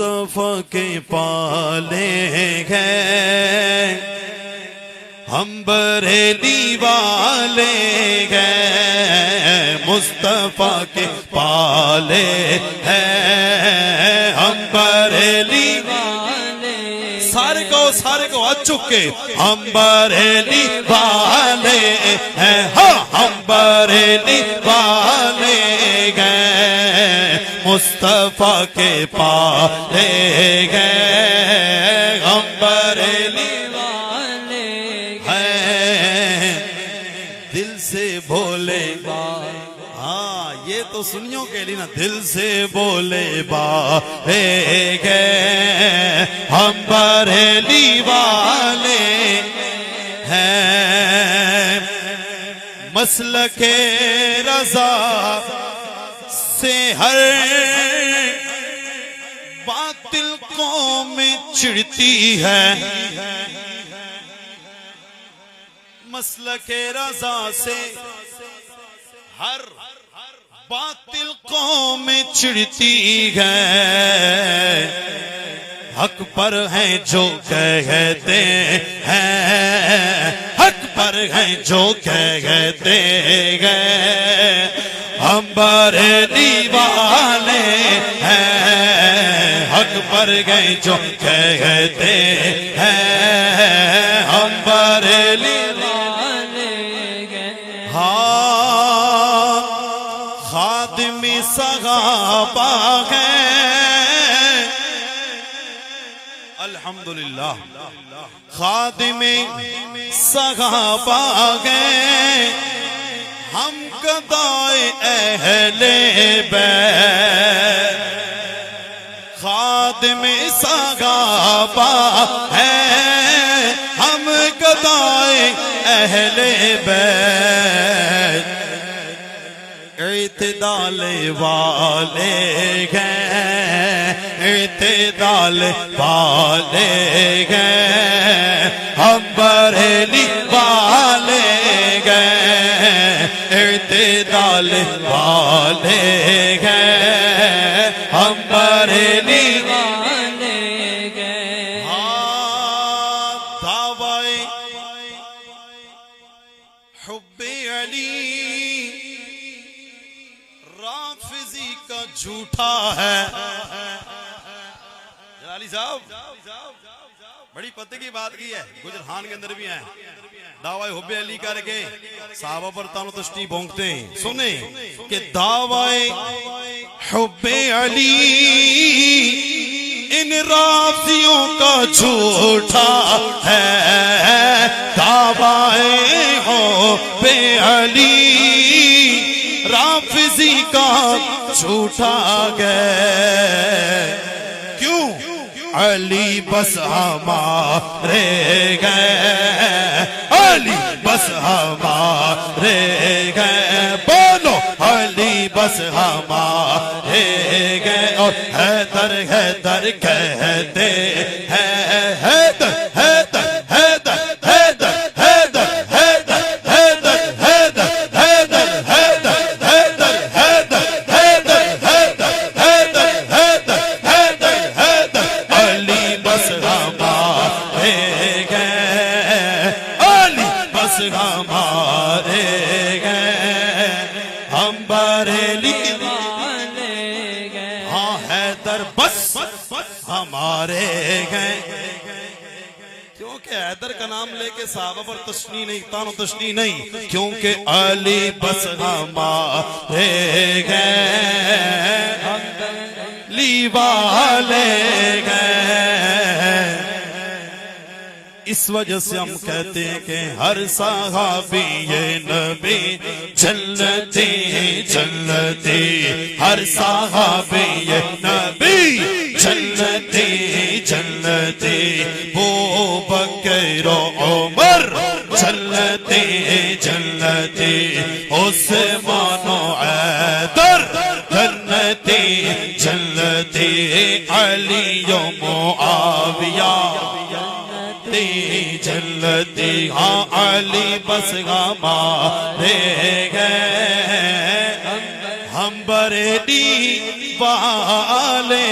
مصطفیٰ کے پالے ہیں، ہم بریلی والے ہیں، مصطفیٰ کے پالے ہیں، ہم بریلی والے، سارے کو آج چکے، ہم بریلی والے ہیں، ہاں ہم بریلی والے ہیں، مصطفیٰ کے پالے ہیں، ہم بریلی والے ہیں، دل سے بولے ہاں یہ تو سنیوں کے لیے نا، دل سے بولے بارے گئے، ہم بریلی والے ہیں، مسلک رضا سے ہر باطل قوم چڑھتی ہے، مسلک رضا سے ہر باطل قوم چڑھتی ہے، حق پر ہیں جو کہتے ہیں، حق پر ہیں جو کہتے ہیں، ہم بریلی والے ہیں، حق پر گئے جو کہتے ہیں، ہم بریلی والے ہیں، ہاں خادم صحابہ ہیں، الحمدللہ خادم صحابہ ہیں، ہم گدائے اہل بیت، خادم صحابہ ہیں، ہم گدائے اہل بیت، اعتدال والے ہیں، اعتدال والے ہیں، ہم بریلی والے ہیں، اعتدال والے ہیں، ہم بریلی والے ہیں، ہاں دعوی حب علی رافضی کا جھوٹا ہے، جلالی صاحب بڑی پتے کی بات کی ہے، گجران کے اندر بھی ہیں، دعوی حب علی کر کے صحابہ پر تانو تشنی بھونکتے ہیں، سنیں کہ دعوی حب علی ان رافضیوں کا جھوٹا ہے، دعوی حب علی رافضی کا جھوٹا گئے، کیوں علی بس ہمارے گئے، علی بس ہمارے گئے، بولو علی بس ہمارے گئے، اور حیدر حیدر کہتے ہیں، حیدر حیدر حیدر حیدر حیدر حیدر حیدر حیدر حیدر حیدر حیدر حیدر حیدر حیدر حیدر حیدر حیدر حیدر علی بس ہمارے گئے، علی بس ہمارے گئے، ہم بریلی والے گئے، ہاں حیدر بس ہمارے گئے، کیونکہ حیدر کا نام لے کے صحابہ پر تشنی نہیں، تانو تشنی نہیں، کیونکہ علی بس ہمارے گئے، لی والے گئے، اس وجہ سے ہم کہتے ہیں کہ ہر صحابی نبی جنتی جنتی، ہر صحابی نبی جنتی جنتی، وہ بکر و عمر جنتی جنتی، عثمان و حیدر جنتی جنتی، علی و معاویہ جنتی، ہاں علی بس ہمارے گئے، ہم بریلی والے